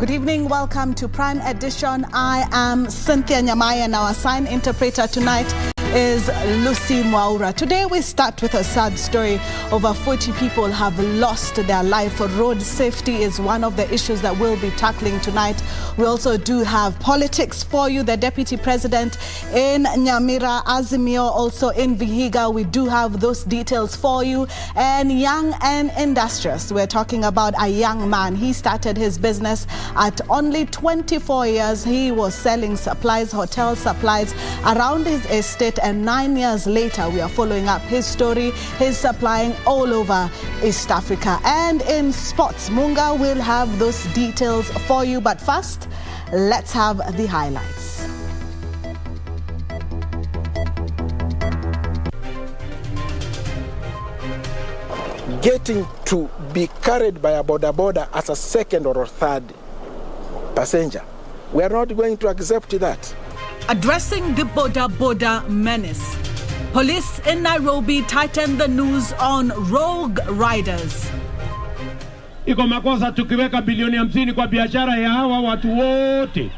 Good evening, welcome to Prime Edition. I am Cynthia Nyamai and our sign interpreter tonight is Lucy Mwaura. Today we start with a sad story. Over 40 people have lost their life. Road safety is one of the issues that we'll be tackling tonight. We also do have politics for you. The Deputy President in Nyamira, Azimio, also in Vihiga. We do have those details for you. And young and industrious. We're talking about a young man. He started his business at only 24 years. He was selling supplies, hotel supplies around his estate. And 9 years later, we are following up his story. He's supplying all over East Africa. And in sports, Munga will have those details for you. But first, let's have the highlights. Getting to be carried by a boda as a second or a third passenger, we are not going to accept that. Addressing the boda menace, police in Nairobi tighten the noose on rogue riders. Iko makosa tukiweka bilioni 50 kwa biashara ya hawa watu wote.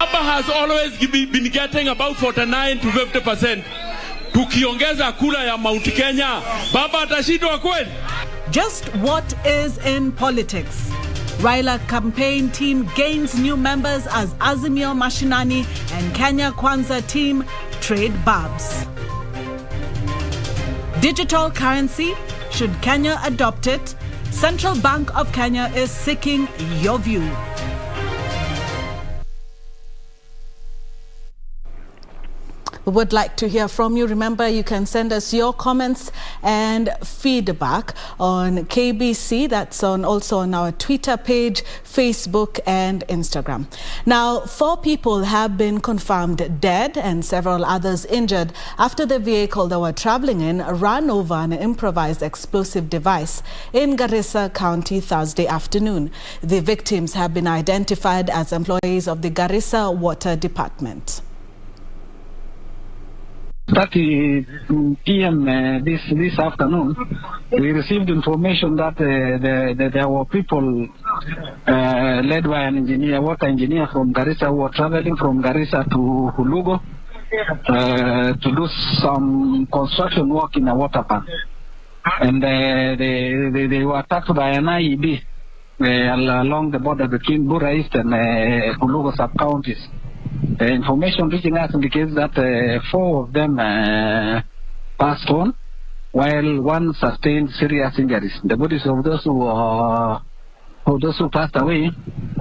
Baba has always been getting about 49 to 50%. Tukiongeza kura ya Mount Kenya, baba atashindwa kweli? Just what is in politics? Raila campaign team gains new members as Azimio Mashinani and Kenya Kwanza team trade barbs. Digital currency, should Kenya adopt it? Central Bank of Kenya is seeking your view. We would like to hear from you. Remember, you can send us your comments and feedback on KBC. That's also on our Twitter page, Facebook, and Instagram. Now, 4 people have been confirmed dead and several others injured after the vehicle they were traveling in ran over an improvised explosive device in Garissa County Thursday afternoon. The victims have been identified as employees of the Garissa Water Department. 30 p.m. This afternoon, we received information that there were people led by an engineer, water engineer from Garissa, who were traveling from Garissa to Hulugo to do some construction work in a water park. And they were attacked by an IED along the border between Bura East and Hulugo sub-counties. The information reaching us indicates that 4 of them passed on, while 1 sustained serious injuries. The bodies of those who passed away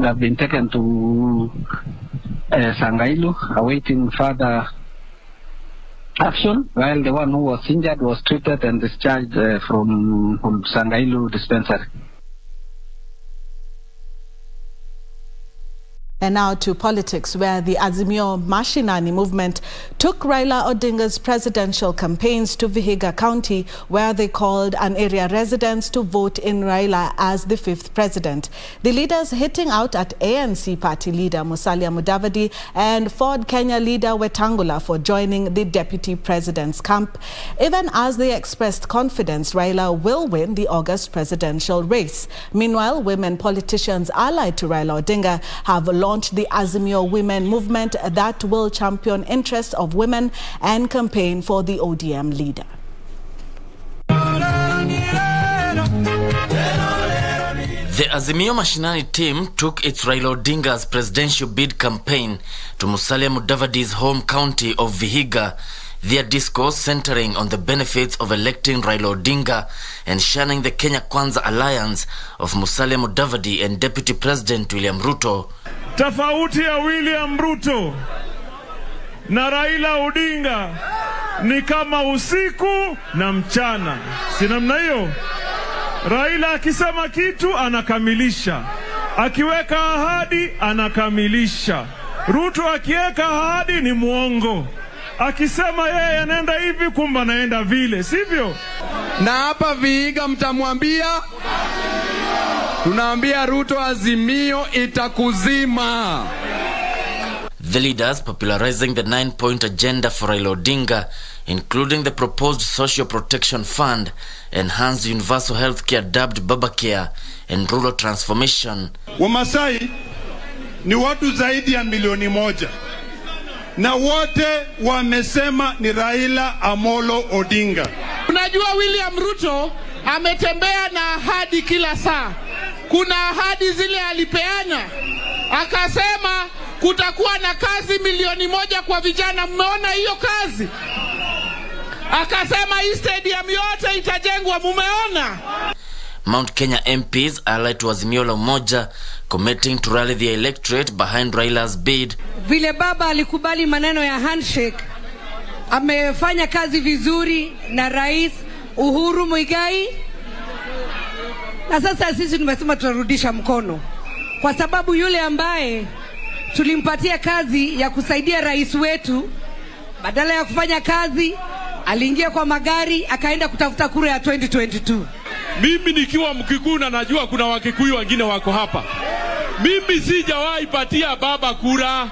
have been taken to Sangailu, awaiting further action, while the one who was injured was treated and discharged from Sangailu dispensary. And now to politics, where the Azimio Mashinani movement took Raila Odinga's presidential campaigns to Vihiga County, where they called on area residents to vote in Raila as the 5th president. The leaders hitting out at ANC party leader Musalia Mudavadi and Ford Kenya leader Wetangula for joining the deputy president's camp, even as they expressed confidence Raila will win the August presidential race. Meanwhile, women politicians allied to Raila Odinga have launched the Azimio Women Movement that will champion interests of women and campaign for the ODM leader. The Azimio Mashinani team took its Raila Odinga's presidential bid campaign to Musalia Mudavadi's home county of Vihiga, their discourse centering on the benefits of electing Raila Odinga and shunning the Kenya Kwanza alliance of Musalia Mudavadi and Deputy President William Ruto. Tofauti ya William Ruto na Raila Odinga ni kama usiku na mchana. Si namna hiyo? Raila akisema kitu anakamilisha. Akiweka ahadi anakamilisha. Ruto akiweka ahadi ni muongo. Akisema yeye anaenda hivi kumbe anaenda vile, sivyo? Na hapa Vihiga mtamwambia, tunaambia Ruto Azimio itakuzima. The leaders popularizing the 9-point agenda for Raila Odinga, including the proposed Social Protection Fund, enhanced universal health care dubbed Babacare, and rural transformation. Wamasai ni watu zaidi ya milioni 1. Na wote wamesema ni Raila Amolo Odinga. Unajua William Ruto ametembea na ahadi kila saa. Kuna ahadi zile alipeana. Akasema kutakuwa na kazi milioni 1 kwa vijana. Mmeona hiyo kazi? Akasema hii stadium yote itajengwa, mumeona? Mount Kenya MPs allied to Azimio la Umoja, committing to rally the electorate behind Raila's bid. Vile baba alikubali maneno ya handshake, amefanya kazi vizuri na Rais Uhuru Muigai. Na sasa sisi tumesema tutarudisha mkono, kwa sababu yule ambaye tulimpatia kazi ya kusaidia rais wetu, badala ya kufanya kazi aliingia kwa magari akaenda kutafuta kura ya 2022. Mimi nikiwa Mkikuyu na najua kuna Wakikuyu wengine wako hapa. Mimi sijawahi patia baba kura.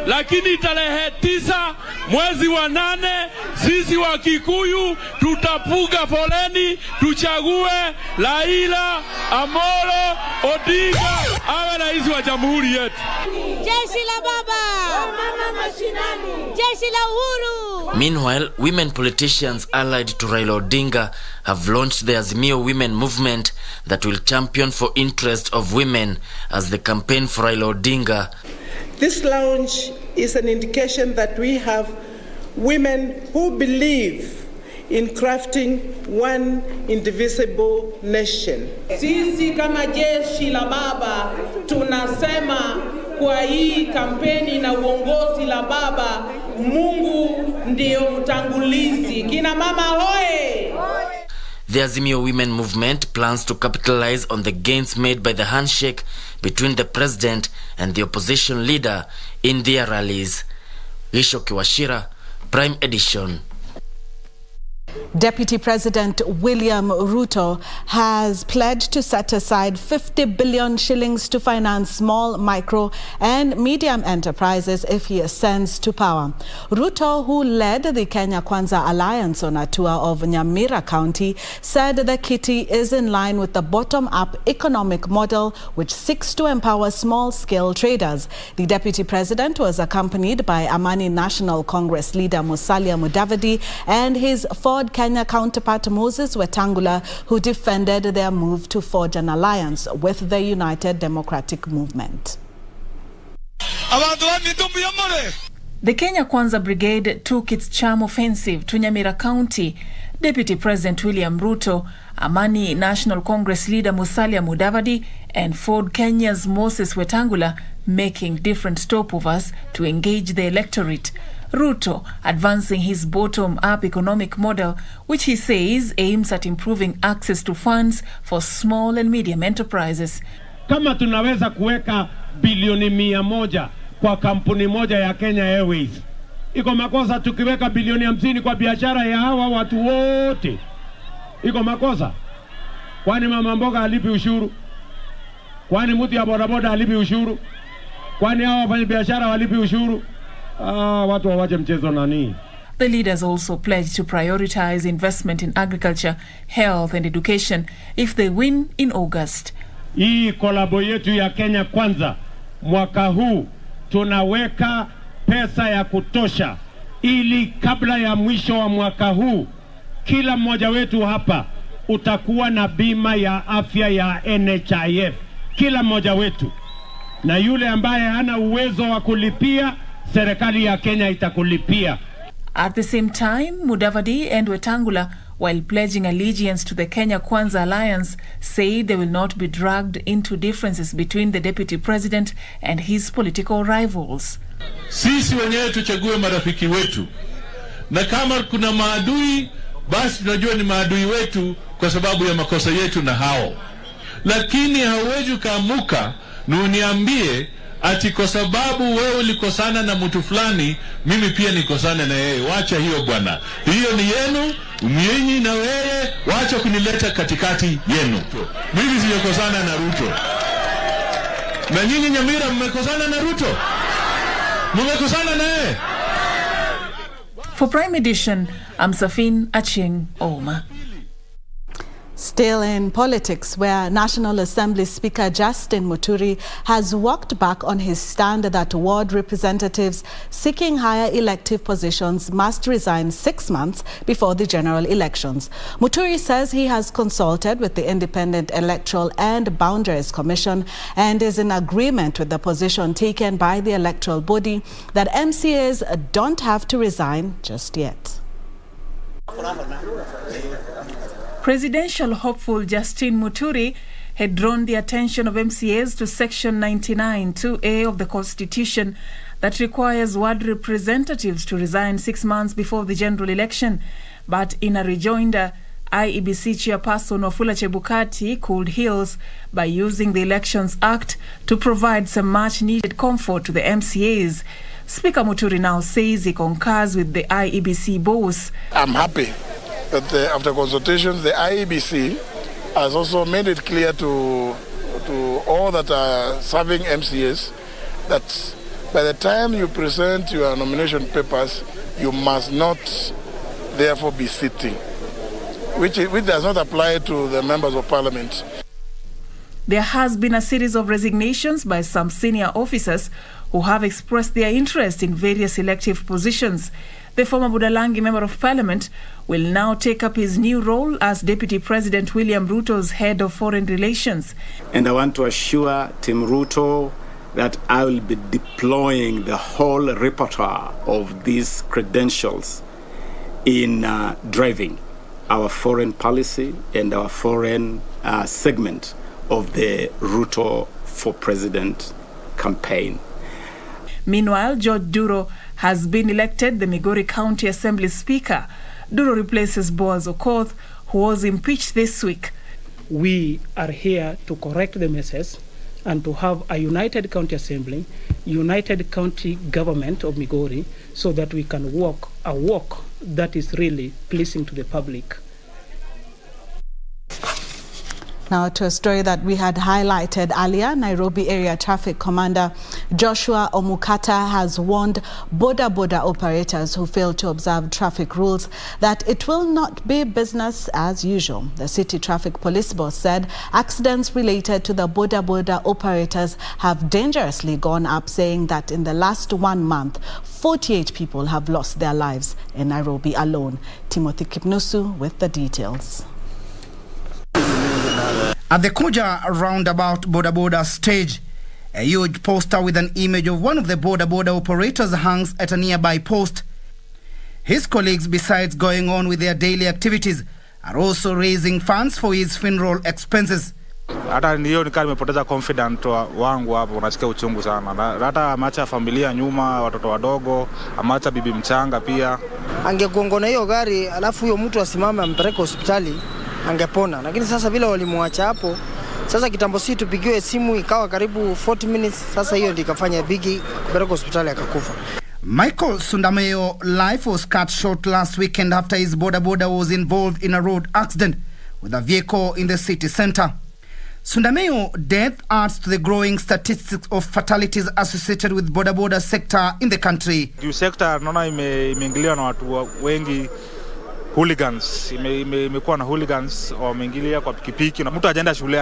Lakini tarehe 9 mwezi wa 8 sisi Wakikuyu tutapuga foleni tuchague Raila Amolo Odinga awe rais wa jamhuri yetu. Jeshi la baba, mama mashinani, jeshi la uhuru. Meanwhile, women politicians allied to Raila Odinga have launched the Azimio Women Movement that will champion for interest of women as the campaign for Raila Odinga. This launch is an indication that we have women who believe in crafting one indivisible nation. Sisi kama jeshi la baba tunasema kwa hii kampeni na uongozi la baba, Mungu ndio mtangulizi. Kina mama hoye! The Azimio Women Movement plans to capitalize on the gains made by the handshake between the president and the opposition leader in their rallies. Risho Kiwashira, Prime Edition. Deputy President William Ruto has pledged to set aside 50 billion shillings to finance small, micro and medium enterprises if he ascends to power. Ruto, who led the Kenya Kwanza Alliance on a tour of Nyamira County, said the kitty is in line with the bottom-up economic model which seeks to empower small-scale traders. The Deputy President was accompanied by Amani National Congress leader Musalia Mudavadi and his Ford Kenya counterpart Moses Wetangula, who defended their move to forge an alliance with the United Democratic Movement. The Kenya Kwanza Brigade took its charm offensive to Nyamira County. Deputy President William Ruto, Amani National Congress leader Musalia Mudavadi and Ford Kenya's Moses Wetangula making different stopovers to engage the electorate. Ruto advancing his bottom-up economic model, which he says aims at improving access to funds for small and medium enterprises. Kama tunaweza kuweka bilioni 100 kwa kampuni moja ya Kenya Airways, iko makosa tukiweka bilioni 50 kwa biashara ya hawa watu wote? Iko makosa? Kwani mama mboga alipi ushuru? Kwani mtu ya bodaboda alipi ushuru? Kwani hawa wafanya biashara walipi ushuru? Watu wawache mchezo nani? The leaders also pledged to prioritize investment in agriculture, health and education if they win in August. Hii kolabo yetu ya Kenya Kwanza mwaka huu tunaweka pesa ya kutosha ili kabla ya mwisho wa mwaka huu kila mmoja wetu hapa utakuwa na bima ya afya ya NHIF, kila mmoja wetu. Na yule ambaye hana uwezo wa kulipia, serikali ya Kenya itakulipia. At the same time, Mudavadi and Wetangula, while pledging allegiance to the Kenya Kwanza Alliance, say they will not be dragged into differences between the deputy president and his political rivals. Sisi wenyewe tuchague marafiki wetu. Na kama kuna maadui, basi tunajua ni maadui wetu kwa sababu ya makosa yetu na hao. Lakini hauwezi kaamuka na uniambie ati kwa sababu wewe ulikosana na mtu fulani mimi pia nikosana na yeye. Wacha hiyo bwana. Hiyo ni yenu, nyinyi na wewe, wacha kunileta katikati yenu. Mimi sijakosana na Ruto. Na nyinyi Nyamira mmekosana na Ruto. Mumekusana naye? For Prime Edition, I'm Safin Aching Oma. Still in politics, where National Assembly Speaker Justin Muturi has walked back on his stand that ward representatives seeking higher elective positions must resign 6 months before the general elections. Muturi says he has consulted with the Independent Electoral and Boundaries Commission and is in agreement with the position taken by the electoral body that MCAs don't have to resign just yet. Presidential hopeful Justin Muturi had drawn the attention of MCAs to Section 99(2)(a) of the Constitution that requires ward representatives to resign 6 months before the general election. But in a rejoinder, IEBC chairperson Wafula Chebukati cooled heels by using the Elections Act to provide some much-needed comfort to the MCAs. Speaker Muturi now says he concurs with the IEBC boss. I'm happy that after consultations, the IEBC has also made it clear to all that are serving MCAs that by the time you present your nomination papers, you must not therefore be sitting, which does not apply to the members of parliament. There has been a series of resignations by some senior officers who have expressed their interest in various elective positions. The former Budalangi Member of Parliament will now take up his new role as Deputy President William Ruto's head of foreign relations. And I want to assure Team Ruto that I will be deploying the whole repertoire of these credentials in driving our foreign policy and our foreign segment of the Ruto for President campaign. Meanwhile, George Duro has been elected the Migori County Assembly Speaker. Duro replaces Boaz Okoth, who was impeached this week. We are here to correct the messes and to have a united county assembly, united county government of Migori, so that we can walk a walk that is really pleasing to the public. Now to a story that we had highlighted earlier, Nairobi Area Traffic Commander Joshua Omukata has warned boda operators who fail to observe traffic rules that it will not be business as usual. The City Traffic Police Boss said accidents related to the boda operators have dangerously gone up, saying that in the last 1 month, 48 people have lost their lives in Nairobi alone. Timothy Kipnusu with the details. At the Kuja roundabout boda stage, a huge poster with an image of one of the boda operators hangs at a nearby post. His colleagues, besides going on with their daily activities, are also raising funds for his funeral expenses. Hata ndio nikaa nimepoteza confident wangu hapo, unasikia uchungu sana. Hata ameacha familia nyuma, watoto wadogo, ameacha bibi mchanga pia. Angegongona hiyo gari alafu huyo mtu asimame ampeleke hospitali, angepona. Lakini sasa vile walimwacha hapo, sasa kitambo si tupigiwe simu ikawa karibu 40 minutes, sasa hiyo ndio ikafanya bigi kupeleka hospitali akakufa. Michael Sundameyo life was cut short last weekend after his boda was involved in a road accident with a vehicle in the city center. Sundameyo death adds to the growing statistics of fatalities associated with boda sector in the country. Juu sector naona imeingiliwa na watu wengi, hooligans, imekuwa na hooligans wameingilia kwa pikipiki na mtu ajaenda shule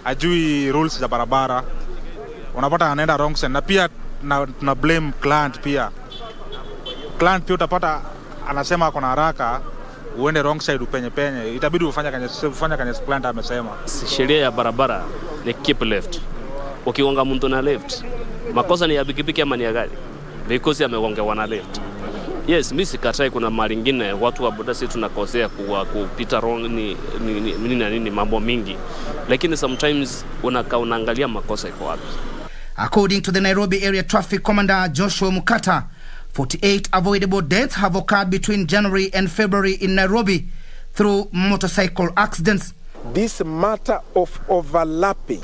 ajui rules za barabara, unapata anaenda wrong side. Na pia na blame client pia utapata anasema ako na haraka, uende wrong side upenye itabidi ufanye kwenye client amesema. Sheria ya barabara ni keep left. Ukigonga mtu na left, makosa ni ya pikipiki ama ni ya gari? Because amegonga na left. Yes, mimi sikatai kuna mara nyingine watu wa boda sisi tunakosea kupita wrong nini mambo mingi. Lakini sometimes unaangalia makosa iko wapi. According to the Nairobi Area Traffic Commander Joshua Omukata, 48 avoidable deaths have occurred between January and February in Nairobi through motorcycle accidents. This matter of overlapping,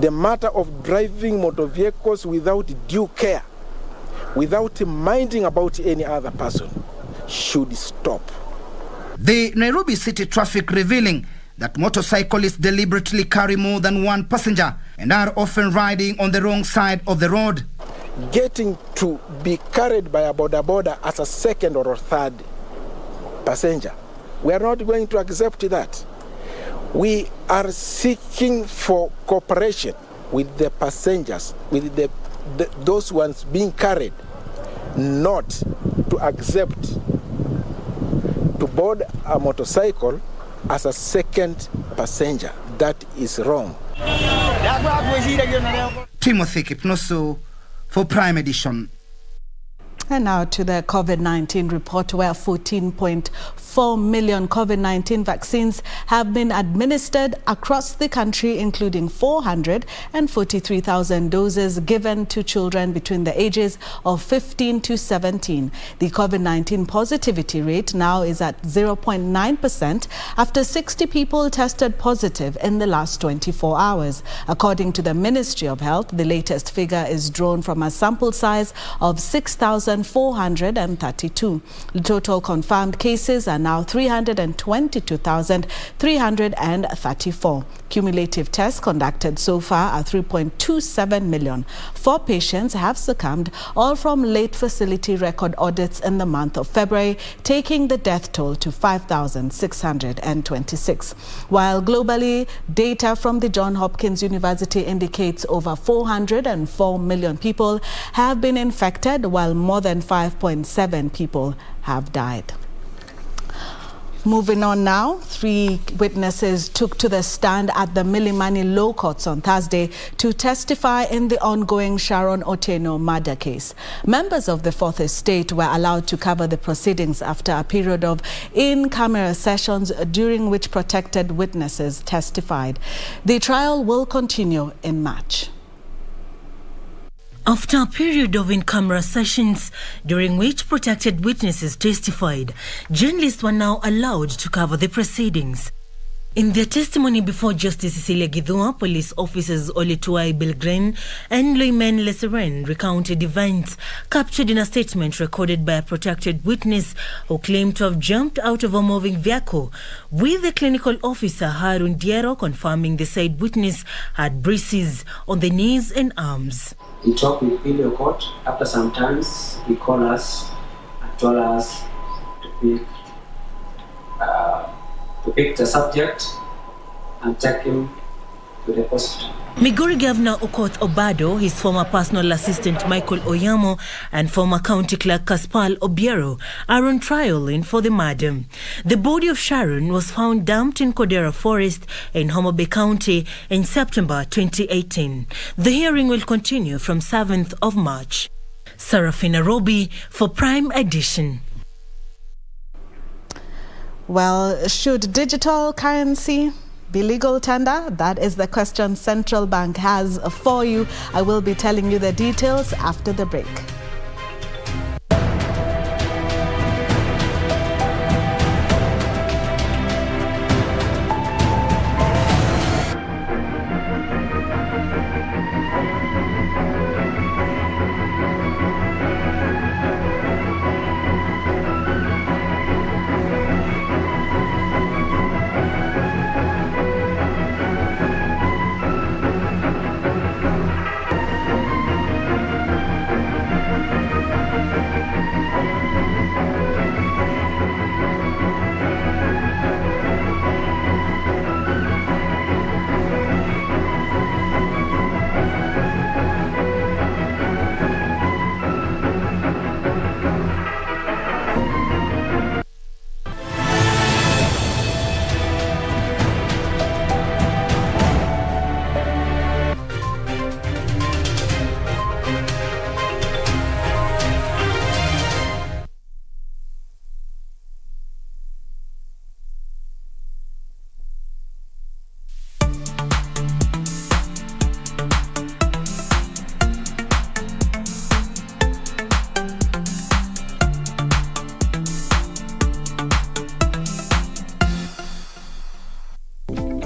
the matter of driving motor vehicles without due care, without minding about any other person, should stop. The Nairobi City Traffic revealing that motorcyclists deliberately carry more than one passenger and are often riding on the wrong side of the road. getting to be carried by a boda as a second or a third passenger. We are not going to accept that. We are seeking for cooperation with the passengers, with those ones being carried, not to accept to board a motorcycle as a second passenger. That is wrong. Timothy Kipnusu for Prime Edition. And now to the COVID-19 report, where 14.4 million COVID-19 vaccines have been administered across the country, including 443,000 doses given to children between the ages of 15 to 17. The COVID-19 positivity rate now is at 0.9% after 60 people tested positive in the last 24 hours. According to the Ministry of Health, the latest figure is drawn from a sample size of 6,432. The total confirmed cases are now 322,334. Cumulative tests conducted so far are 3.27 million. 4 patients have succumbed, all from late facility record audits in the month of February, taking the death toll to 5,626. While globally, data from the Johns Hopkins University indicates over 404 million people have been infected, while more than 5.7 people have died. Moving on now, 3 witnesses took to the stand at the Milimani Law Courts on Thursday to testify in the ongoing Sharon Otieno murder case. Members of the Fourth Estate were allowed to cover the proceedings after a period of in-camera sessions during which protected witnesses testified. The trial will continue in March. After a period of in-camera sessions during which protected witnesses testified, journalists were now allowed to cover the proceedings. In their testimony before Justice Cecilia Githua, police officers Oletuai Belgren and Loimen Leseren recounted events captured in a statement recorded by a protected witness who claimed to have jumped out of a moving vehicle, with the clinical officer Harun Diero confirming the said witness had bruises on the knees and arms. He talked with video court. After some time, he called us and told us to pick the subject and take him to the hospital. Migori Governor Okoth Obado, his former personal assistant Michael Oyamo and former county clerk Kaspal Obiero are on trial for the murder. The body of Sharon was found dumped in Kodera Forest in Homa Bay County in September 2018. The hearing will continue from 7th of March. Sarafina Robi for Prime Edition. Well, should digital currency be legal tender? That is the question Central Bank has for you. I will be telling you the details after the break.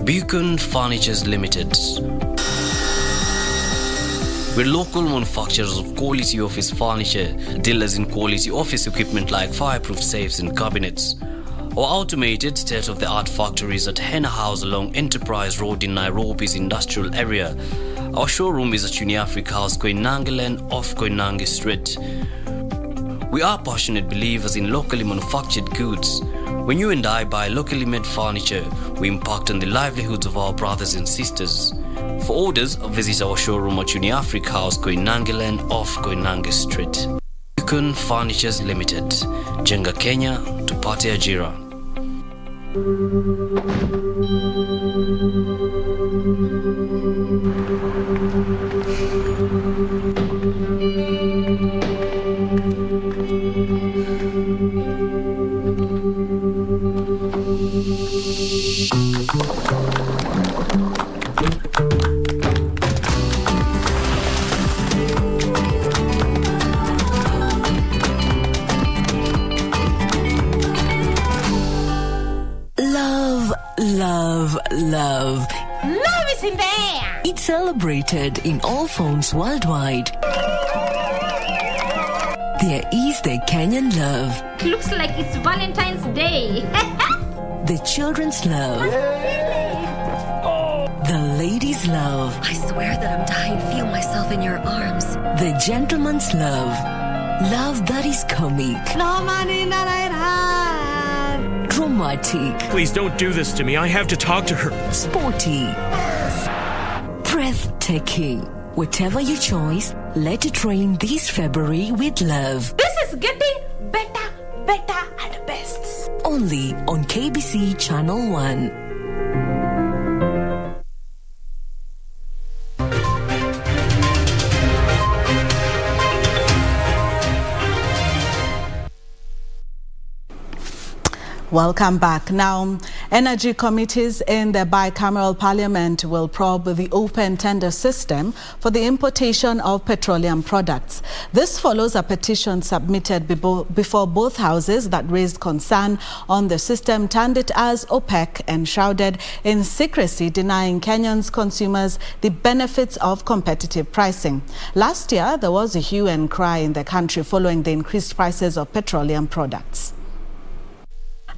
Beacon Furnitures Limited. We're local manufacturers of quality office furniture, dealers in quality office equipment like fireproof safes and cabinets. Our automated state-of-the-art factories at Henna House along Enterprise Road in Nairobi's industrial area Our showroom is at Uniafric House, Koinange Lane off Koinange Street. We are passionate believers in locally manufactured goods. When you and I buy locally made furniture, we impact on the livelihoods of our brothers and sisters. For orders, visit our showroom at Uniafric House, Koinange Lane off Koinange Street. Yukun Furnitures Limited. Jenga Kenya, tupate ajira. Love. Love is in the air. It's celebrated in all phones worldwide. There is the Kenyan love. Looks like it's Valentine's Day. The children's love. The ladies' love. I swear that I'm dying. Feel myself in your arms. The gentleman's love. Love that is comic. No money, no dramatic. Please don't do this to me. I have to talk to her. Sporty. Breathtaking. Whatever your choice, let it rain this February with love. This is getting better and best. Only on KBC Channel 1. Welcome back. Now, energy committees in the bicameral parliament will probe the open tender system for the importation of petroleum products. This follows a petition submitted before both houses that raised concern on the system, termed it as opaque and shrouded in secrecy, denying Kenyans consumers the benefits of competitive pricing. Last year, there was a hue and cry in the country following the increased prices of petroleum products.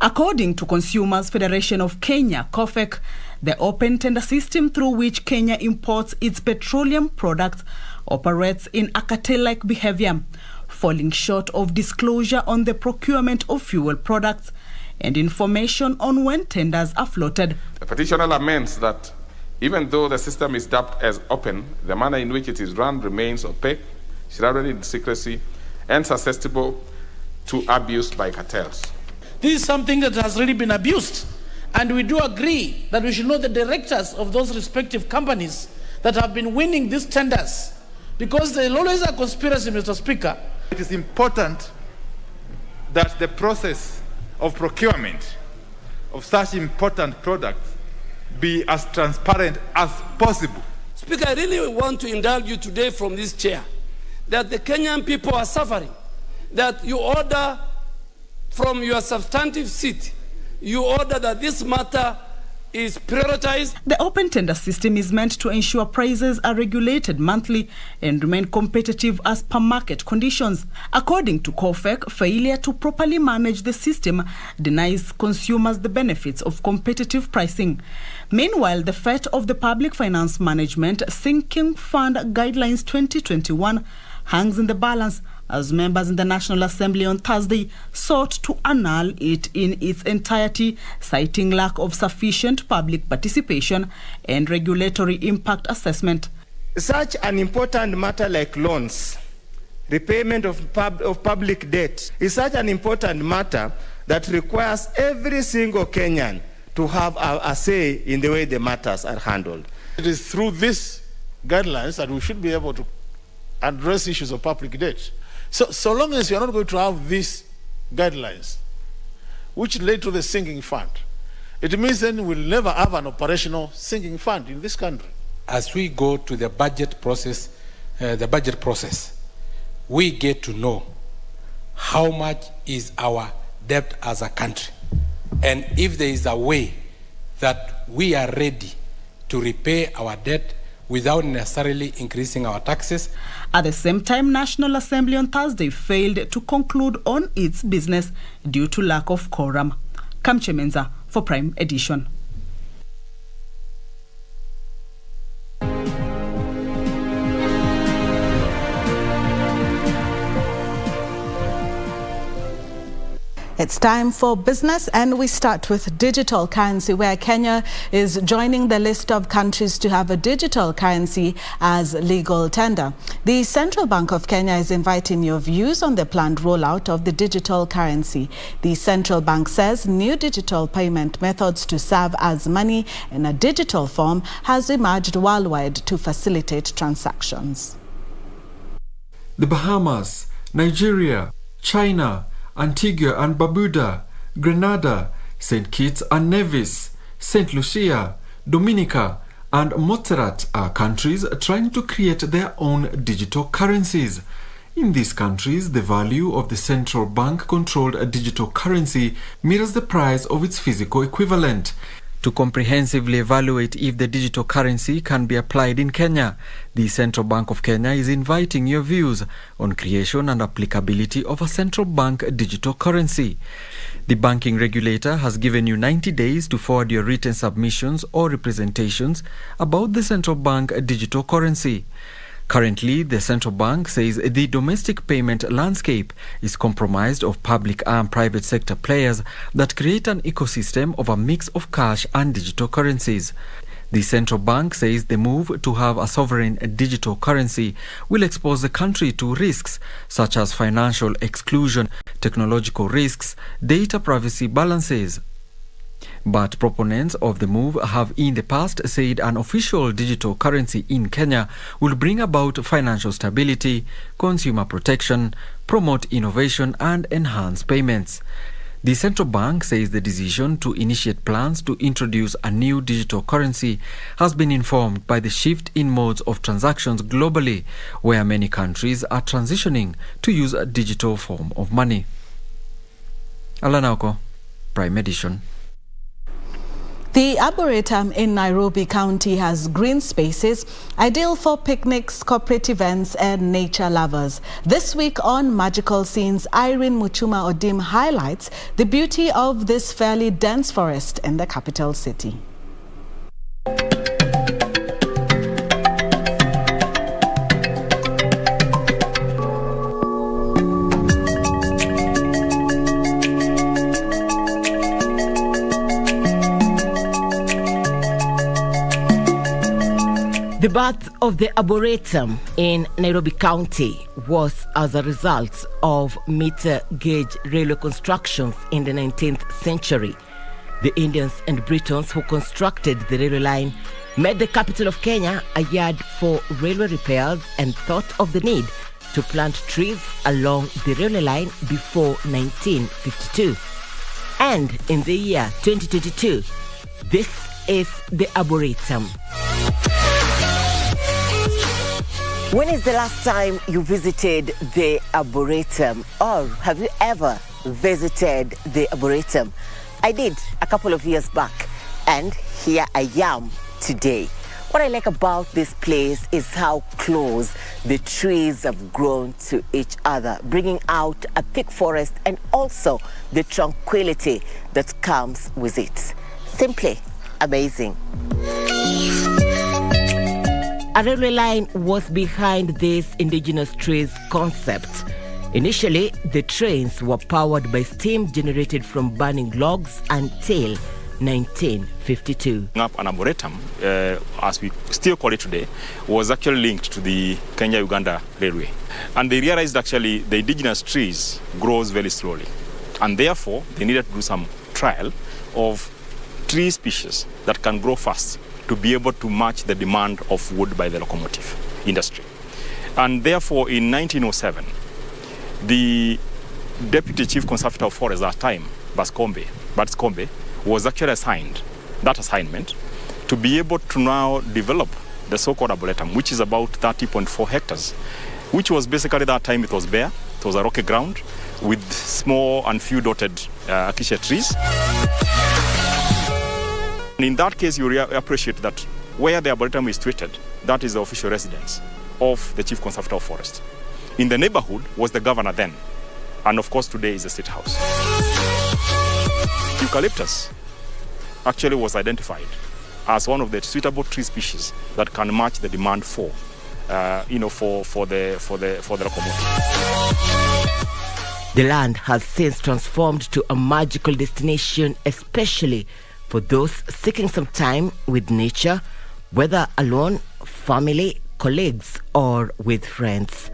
According to Consumers Federation of Kenya, KOFEK, the open tender system through which Kenya imports its petroleum products operates in a cartel-like behavior, falling short of disclosure on the procurement of fuel products and information on when tenders are floated. The petitioner laments that even though the system is dubbed as open, the manner in which it is run remains opaque, shrouded in secrecy, and susceptible to abuse by cartels. This is something that has really been abused, and we do agree that we should know the directors of those respective companies that have been winning these tenders, because there is always a conspiracy, Mr. Speaker. It is important that the process of procurement of such important products be as transparent as possible. Speaker, I really want to indulge you today from this chair that the Kenyan people are suffering, that you order from your substantive seat, you order that this matter is prioritized. The open tender system is meant to ensure prices are regulated monthly and remain competitive as per market conditions. According to KOFEK, failure to properly manage the system denies consumers the benefits of competitive pricing. Meanwhile, the fate of the Public Finance Management Sinking Fund Guidelines 2021 hangs in the balance, as members in the National Assembly on Thursday sought to annul it in its entirety, citing lack of sufficient public participation and regulatory impact assessment. Such an important matter like loans, repayment of public debt, is such an important matter that requires every single Kenyan to have a say in the way the matters are handled. It is through these guidelines that we should be able to address issues of public debt. So long as you are not going to have these guidelines, which led to the sinking fund, it means then we'll never have an operational sinking fund in this country. As we go to the budget process, we get to know how much is our debt as a country, and if there is a way that we are ready to repay our debt without necessarily increasing our taxes. At the same time, National Assembly on Thursday failed to conclude on its business due to lack of quorum. Kamche Menza for Prime Edition. It's time for business, and we start with digital currency, where Kenya is joining the list of countries to have a digital currency as legal tender. The Central Bank of Kenya is inviting your views on the planned rollout of the digital currency. The Central Bank says new digital payment methods to serve as money in a digital form has emerged worldwide to facilitate transactions. The Bahamas, Nigeria, China, Antigua and Barbuda, Grenada, St. Kitts and Nevis, St. Lucia, Dominica and Montserrat are countries trying to create their own digital currencies. In these countries, the value of the central bank-controlled digital currency mirrors the price of its physical equivalent. To comprehensively evaluate if the digital currency can be applied in Kenya, the Central Bank of Kenya is inviting your views on creation and applicability of a central bank digital currency. The banking regulator has given you 90 days to forward your written submissions or representations about the central bank digital currency. Currently, the central bank says the domestic payment landscape is comprised of public and private sector players that create an ecosystem of a mix of cash and digital currencies. The central bank says the move to have a sovereign digital currency will expose the country to risks such as financial exclusion, technological risks, data privacy balances. But proponents of the move have in the past said an official digital currency in Kenya will bring about financial stability, consumer protection, promote innovation and enhance payments. The central bank says the decision to initiate plans to introduce a new digital currency has been informed by the shift in modes of transactions globally, where many countries are transitioning to use a digital form of money. Alanauko, Prime Edition. The Arboretum in Nairobi County has green spaces, ideal for picnics, corporate events and nature lovers. This week on Magical Scenes, Irene Muchuma Odim highlights the beauty of this fairly dense forest in the capital city. The birth of the Arboretum in Nairobi County was as a result of meter-gauge railway constructions in the 19th century. The Indians and Britons who constructed the railway line made the capital of Kenya a yard for railway repairs and thought of the need to plant trees along the railway line before 1952. And in the year 2022, this is the Arboretum. When is the last time you visited the Arboretum, or have you ever visited the Arboretum? I did a couple of years back, and here I am today. What I like about this place is how close the trees have grown to each other, bringing out a thick forest and also the tranquility that comes with it. Simply amazing. A railway line was behind this indigenous trees concept. Initially, the trains were powered by steam generated from burning logs until 1952. An arboretum, as we still call it today, was actually linked to the Kenya-Uganda Railway. And they realized actually the indigenous trees grows very slowly. And therefore, they needed to do some trial of tree species that can grow fast, to be able to match the demand of wood by the locomotive industry. And therefore, in 1907, the Deputy Chief Conservator of Forest at that time, Batskombe, was actually assigned that assignment to be able to now develop the so-called Arboretum, which is about 30.4 hectares, which was basically that time it was bare, it was a rocky ground with small and few dotted acacia trees. In that case, you appreciate that where the Arboretum is situated, that is the official residence of the Chief Conservator of Forest. In the neighborhood was the governor then, and of course today is the State House. Eucalyptus actually was identified as one of the suitable tree species that can match the demand for the locomotive. The land has since transformed to a magical destination, especially for those seeking some time with nature, whether alone, family, colleagues, or with friends.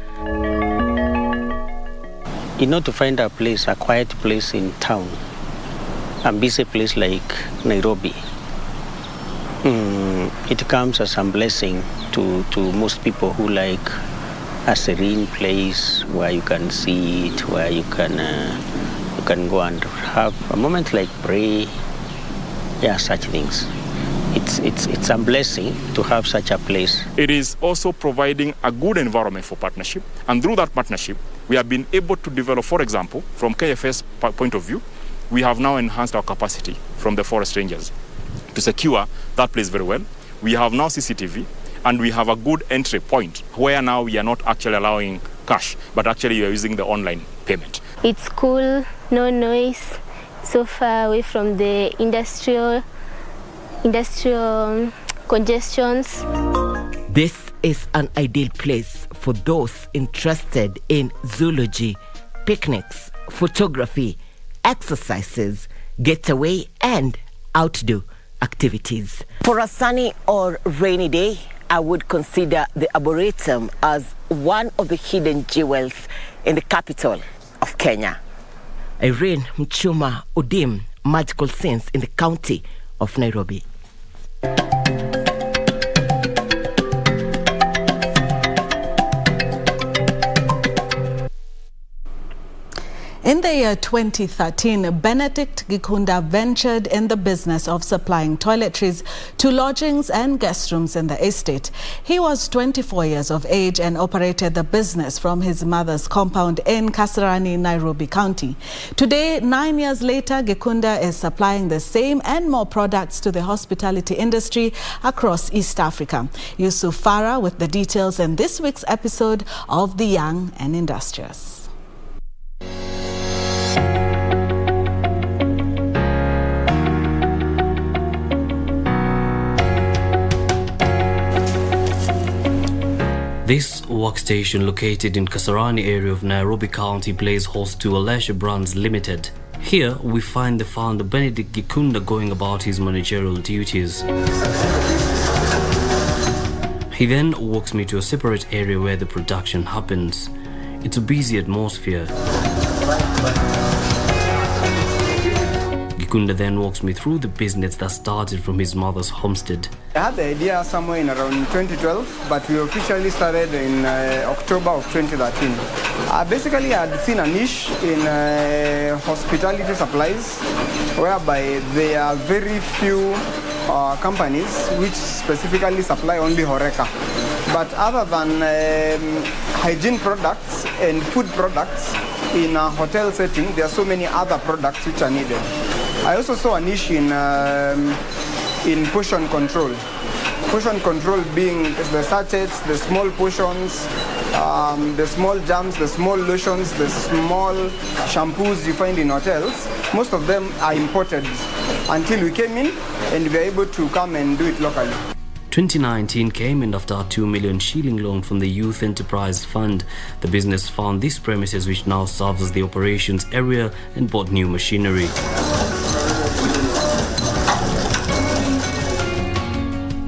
To find a place, a quiet place in town, a busy place like Nairobi, it comes as a blessing to most people who like a serene place where you can sit, where you can go and have a moment like pray, such things. It's a blessing to have such a place. It is also providing a good environment for partnership, and through that partnership, we have been able to develop, for example, from KFS point of view, we have now enhanced our capacity from the forest rangers to secure that place very well. We have now CCTV, and we have a good entry point where now we are not actually allowing cash, but actually we are using the online payment. It's cool, no noise, so far away from the industrial congestions. This is an ideal place for those interested in zoology, picnics, photography, exercises, getaway, and outdoor activities. For a sunny or rainy day, I would consider the Arboretum as one of the hidden jewels in the capital of Kenya. Irene Mchuma Odim, Magical Scenes in the county of Nairobi. In the year 2013, Benedict Gikunda ventured in the business of supplying toiletries to lodgings and guest rooms in the estate. He was 24 years of age and operated the business from his mother's compound in Kasarani, Nairobi County. Today, 9 years later, Gikunda is supplying the same and more products to the hospitality industry across East Africa. Yusuf Farah with the details in this week's episode of The Young and Industrious. This workstation, located in Kasarani area of Nairobi County, plays host to Alesha Brands Limited. Here, we find the founder Benedict Gikunda going about his managerial duties. He then walks me to a separate area where the production happens. It's a busy atmosphere. Gikunda then walks me through the business that started from his mother's homestead. I had the idea somewhere in around 2012, but we officially started in October of 2013. Basically, I had seen a niche in hospitality supplies, whereby there are very few companies which specifically supply only Horeca. But other than hygiene products and food products in a hotel setting, there are so many other products which are needed. I also saw a niche in portion control. Portion control being the sachets, the small portions, the small jams, the small lotions, the small shampoos you find in hotels. Most of them are imported until we came in and we were able to come and do it locally. 2019 came in after a 2 million shilling loan from the Youth Enterprise Fund. The business found these premises, which now serves as the operations area, and bought new machinery.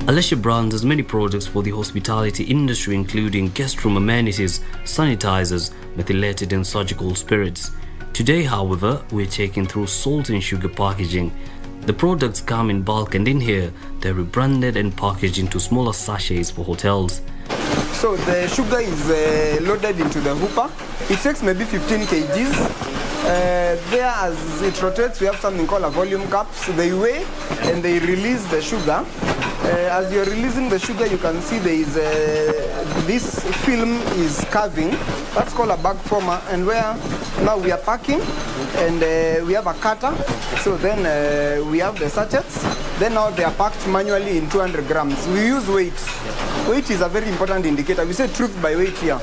Alesha Brands has many products for the hospitality industry, including guest room amenities, sanitizers, methylated and surgical spirits. Today, however, we're taking through salt and sugar packaging. The products come in bulk, and in here, they're rebranded and packaged into smaller sachets for hotels. So the sugar is loaded into the hooper. It takes maybe 15 kgs. There, as it rotates, we have something called a volume caps. They weigh and they release the sugar. As you're releasing the sugar, you can see there is this film is carving. That's called a bag former, and where now we are packing, and we have a cutter. So then we have the sachets. Then now they are packed manually in 200 grams. We use weight. Weight is a very important indicator. We say truth by weight here.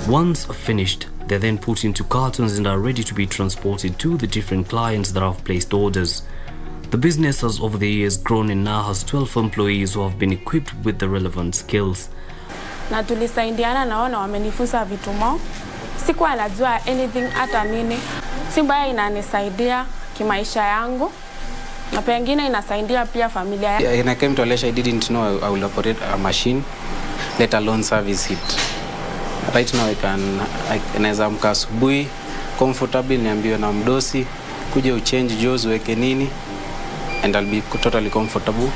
Once finished, they're then put into cartons and are ready to be transported to the different clients that have placed orders. The business has over the years grown and now has 12 employees who have been equipped with the relevant skills. Na tulisaidiana naona wamenifunza vitu mo. sikuwa najua anything hata nini. Simba inanisaidia kimaisha yangu na pengine inasaidia pia familia yangu. When I came to Alesha, I didn't know I will operate a machine, let alone service it. Right now naweza amka asubuhi comfortably, niambiwe na mdosi kuja uchange jaws weke nini, and I'll be totally comfortable.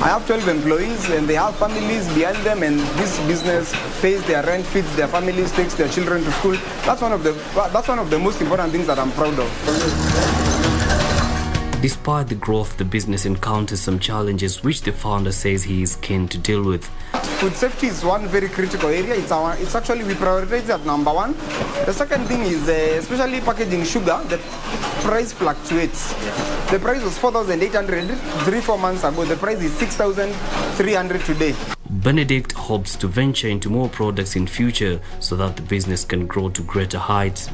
I have 12 employees and they have families behind them, and this business pays their rent, feeds their families, takes their children to school. That's one of the most important things that I'm proud of. Despite the growth, the business encounters some challenges which the founder says he is keen to deal with. Food safety is one very critical area. It's actually, we prioritize at number one. The second thing is especially packaging sugar, the price fluctuates. The price was 4,800 3-4 months ago. The price is 6,300 today. Benedict hopes to venture into more products in future so that the business can grow to greater heights.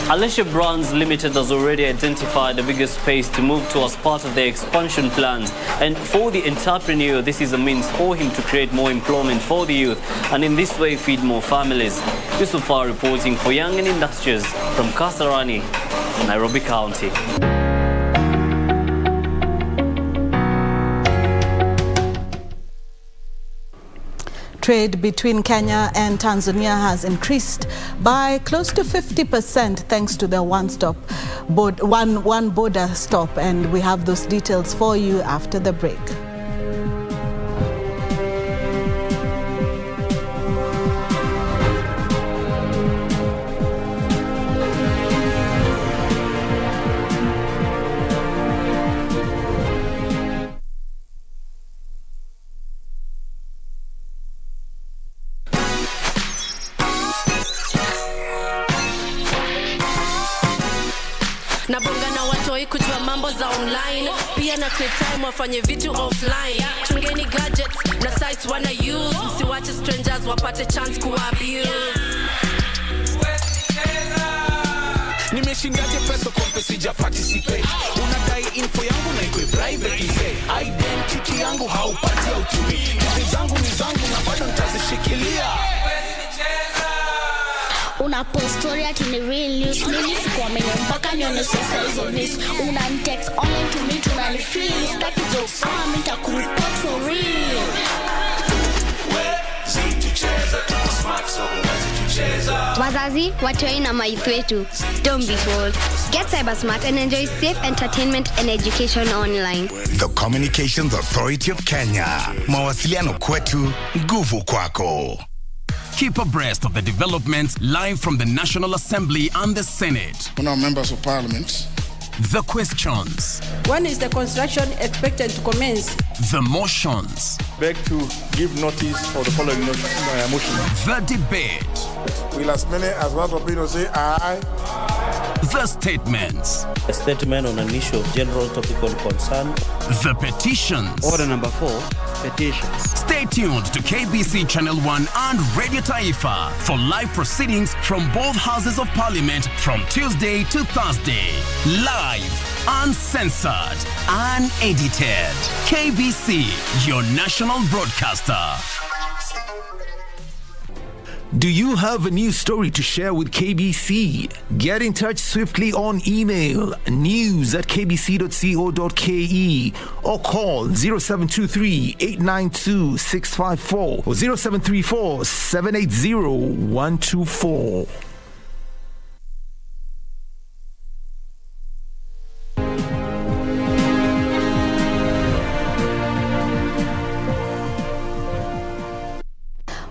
Alesha Brands Limited has already identified the biggest space to move to as part of their expansion plans. And for the entrepreneur, this is a means for him to create more employment for the youth and in this way feed more families. Yusufar reporting for Young and Industrious from Kasarani, Nairobi County. Trade between Kenya and Tanzania has increased by close to 50% thanks to the one border stop, and we have those details for you after the break. Nabonga na watoi kujua mambo za online, pia na create time wafanye vitu offline. Chungeni gadgets na sites wana use, msiwache strangers wapate chance kuabuse. Nimeshindaje pesa kompe sija participate. Unadai info yangu na iko private ise. Identity yangu haupati hautumi. Hizi zangu ni zangu na bado nitazishikilia. Una post story ati ni real news. Mimi sikuamini mpaka nione sasa hizo news. Una text online to me tunanifeel. Staki jokes mimi nitakureport for real. Wazazi, watoi na maithu wetu. Don't be fooled. Get cyber smart and enjoy safe entertainment and education online. The Communications Authority of Kenya. Mawasiliano kwetu, nguvu kwako. Keep abreast of the developments live from the National Assembly and the Senate. On our members of parliament. The questions. When is the construction expected to commence? The motions. Beg to give notice for the following motion. The debate. Will as many as one opinion say aye? The statements. A statement on an issue of general topical concern. The petitions. Order number 4, petitions. Stay tuned to KBC Channel 1 and Radio Taifa for live proceedings from both houses of parliament from Tuesday to Thursday. Live, uncensored, unedited. KBC, your national broadcaster. Do you have a news story to share with KBC? Get in touch swiftly on email news@kbc.co.ke or call 0723-892-654 or 0734-780-124.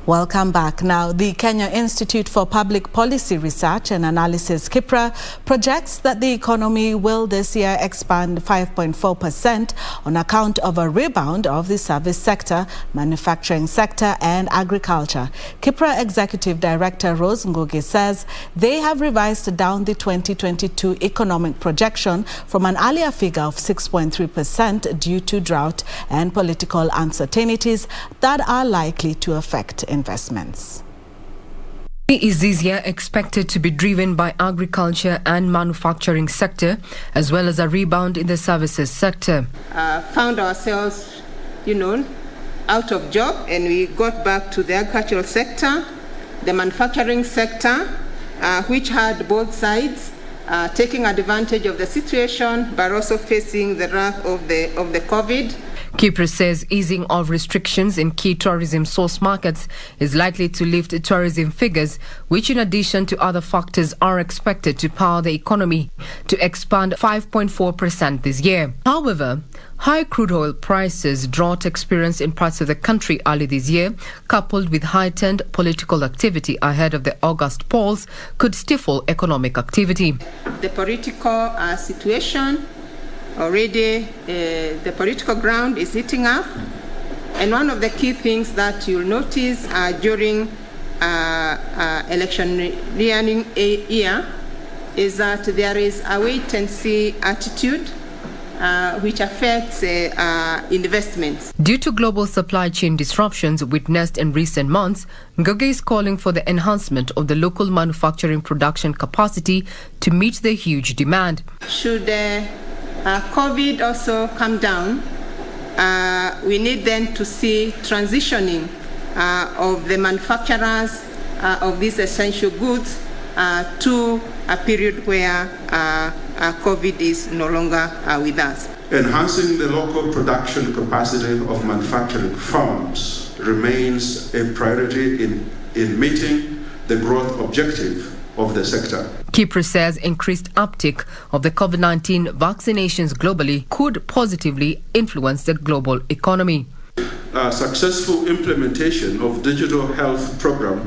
Welcome back. Now, the Kenya Institute for Public Policy Research and Analysis, KIPRA, projects that the economy will this year expand 5.4% on account of a rebound of the service sector, manufacturing sector and agriculture. KIPRA Executive Director Rose Ngugi says they have revised down the 2022 economic projection from an earlier figure of 6.3% due to drought and political uncertainties that are likely to affect investments. Is this year expected to be driven by agriculture and manufacturing sector, as well as a rebound in the services sector. Found ourselves, out of job, and we got back to the agricultural sector, the manufacturing sector, which had both sides taking advantage of the situation, but also facing the wrath of the COVID. Kipre says easing of restrictions in key tourism source markets is likely to lift tourism figures, which in addition to other factors are expected to power the economy to expand 5.4% this year. However, high crude oil prices, drought experienced in parts of the country early this year, coupled with heightened political activity ahead of the August polls, could stifle economic activity. The political situation already, the political ground is heating up, and one of the key things that you'll notice during electioneering year is that there is a wait-and-see attitude which affects investments. Due to global supply chain disruptions witnessed in recent months, Ngugi is calling for the enhancement of the local manufacturing production capacity to meet the huge demand. Should COVID also come down, we need then to see transitioning of the manufacturers of these essential goods to a period where COVID is no longer with us. Enhancing the local production capacity of manufacturing firms remains a priority in meeting the growth objective of the sector. Kipre says increased uptake of the COVID-19 vaccinations globally could positively influence the global economy. Successful implementation of digital health program,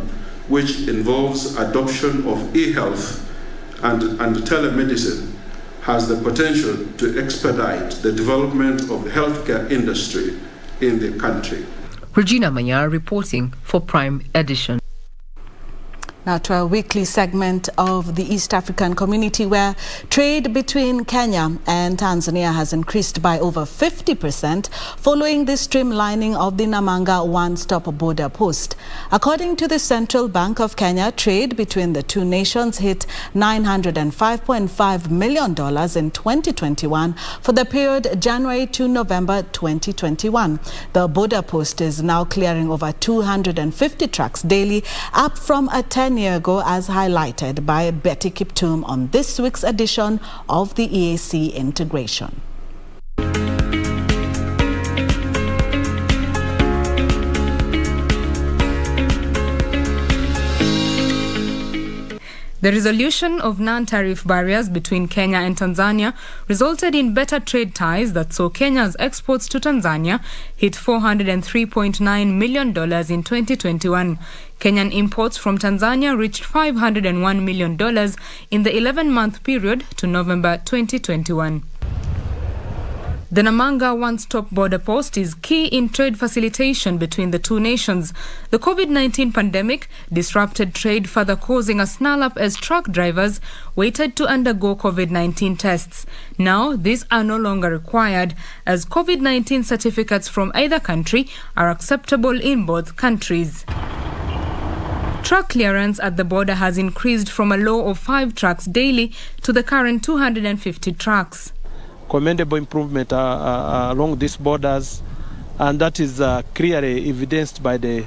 which involves adoption of e-health and telemedicine, has the potential to expedite the development of the healthcare industry in the country. Regina Maya reporting for Prime Edition. Now to our weekly segment of the East African community, where trade between Kenya and Tanzania has increased by over 50% following the streamlining of the Namanga one-stop border post. According to the Central Bank of Kenya, trade between the two nations hit $905.5 million in 2021 for the period January to November 2021. The border post is now clearing over 250 trucks daily, up from a 10-year ago, as highlighted by Betty Kiptum on this week's edition of the EAC Integration. The resolution of non-tariff barriers between Kenya and Tanzania resulted in better trade ties that saw Kenya's exports to Tanzania hit $403.9 million in 2021. Kenyan imports from Tanzania reached $501 million in the 11-month period to November 2021. The Namanga one-stop border post is key in trade facilitation between the two nations. The COVID-19 pandemic disrupted trade, further causing a snarl-up as truck drivers waited to undergo COVID-19 tests. Now, these are no longer required, as COVID-19 certificates from either country are acceptable in both countries. Truck clearance at the border has increased from a low of 5 trucks daily to the current 250 trucks. Commendable improvement along these borders, and that is clearly evidenced by the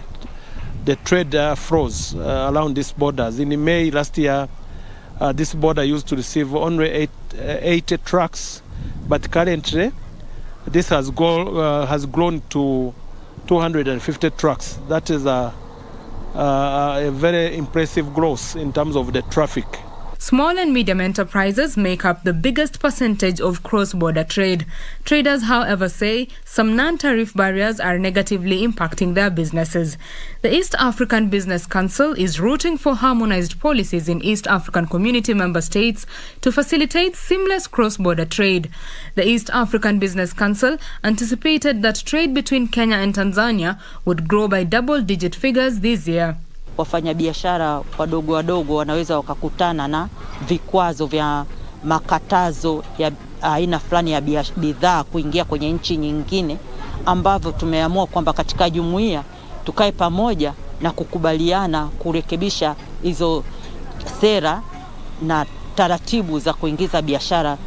trade flows around these borders. In May last year, this border used to receive only 80 trucks, but currently this has grown to 250 trucks. That is a very impressive growth in terms of the traffic. Small and medium enterprises make up the biggest percentage of cross-border trade. Traders, however, say some non-tariff barriers are negatively impacting their businesses. The East African Business Council is rooting for harmonized policies in East African Community member states to facilitate seamless cross-border trade. The East African Business Council anticipated that trade between Kenya and Tanzania would grow by double-digit figures this year. Wafanyabiashara wadogo wanaweza wakakutana na vikwazo vya makatazo ya aina fulani ya bidhaa kuingia kwenye nchi nyingine, ambavyo tumeamua kwamba katika jumuiya tukae pamoja na kukubaliana kurekebisha hizo sera na taratibu za kuingiza biashara